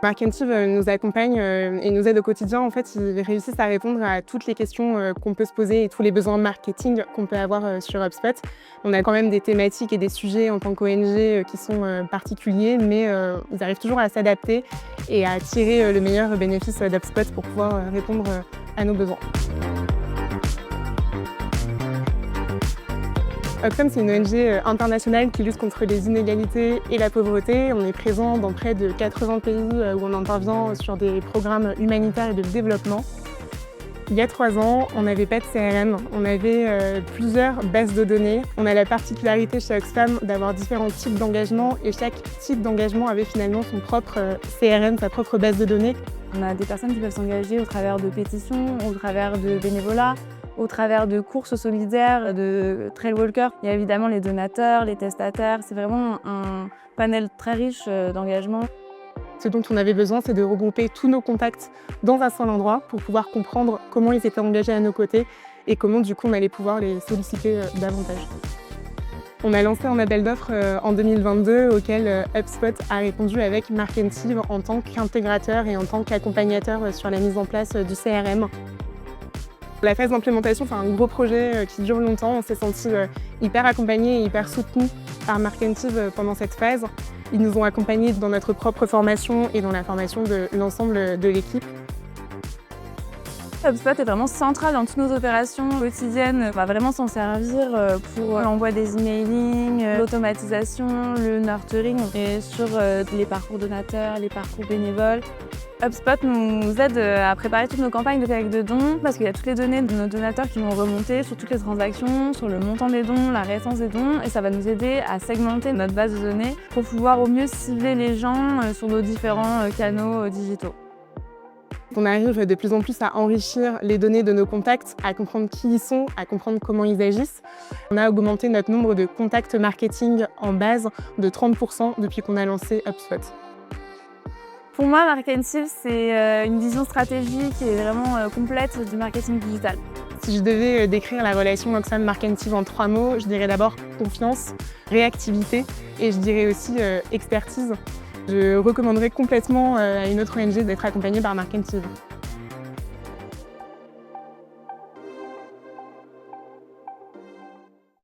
Markentive nous accompagne et nous aide au quotidien. En fait, ils réussissent à répondre à toutes les questions qu'on peut se poser et tous les besoins marketing qu'on peut avoir sur HubSpot. On a quand même des thématiques et des sujets en tant qu'ONG qui sont particuliers, mais ils arrivent toujours à s'adapter et à tirer le meilleur bénéfice d'HubSpot pour pouvoir répondre à nos besoins. Upcom, c'est une ONG internationale qui lutte contre les inégalités et la pauvreté. On est présent dans près de 80 pays où on intervient sur des programmes humanitaires et de développement. Il y a 3 ans, on n'avait pas de CRM, on avait plusieurs bases de données. On a la particularité chez Oxfam d'avoir différents types d'engagement et chaque type d'engagement avait finalement son propre CRM, sa propre base de données. On a des personnes qui peuvent s'engager au travers de pétitions, au travers de bénévolat, au travers de courses solidaires, de trail walkers. Il y a évidemment les donateurs, les testataires. C'est vraiment un panel très riche d'engagement. Ce dont on avait besoin, c'est de regrouper tous nos contacts dans un seul endroit pour pouvoir comprendre comment ils étaient engagés à nos côtés et comment du coup on allait pouvoir les solliciter davantage. On a lancé un appel d'offres en 2022 auquel HubSpot a répondu avec Markentive en tant qu'intégrateur et en tant qu'accompagnateur sur la mise en place du CRM. La phase d'implémentation, c'est un gros projet qui dure longtemps. On s'est senti hyper accompagnés et hyper soutenus par Markentive pendant cette phase. Ils nous ont accompagnés dans notre propre formation et dans la formation de l'ensemble de l'équipe. HubSpot est vraiment central dans toutes nos opérations quotidiennes. On va vraiment s'en servir pour l'envoi des emailing, l'automatisation, le nurturing et sur les parcours donateurs, les parcours bénévoles. HubSpot nous aide à préparer toutes nos campagnes de collecte de dons parce qu'il y a toutes les données de nos donateurs qui vont remonter sur toutes les transactions, sur le montant des dons, la récence des dons et ça va nous aider à segmenter notre base de données pour pouvoir au mieux cibler les gens sur nos différents canaux digitaux. On arrive de plus en plus à enrichir les données de nos contacts, à comprendre qui ils sont, à comprendre comment ils agissent. On a augmenté notre nombre de contacts marketing en base de 30% depuis qu'on a lancé HubSpot. Pour moi, Markentive, c'est une vision stratégique et vraiment complète du marketing digital. Si je devais décrire la relation Oxfam-Markentive en 3 mots, je dirais d'abord confiance, réactivité et je dirais aussi expertise. Je recommanderais complètement à une autre ONG d'être accompagnée par Markentive.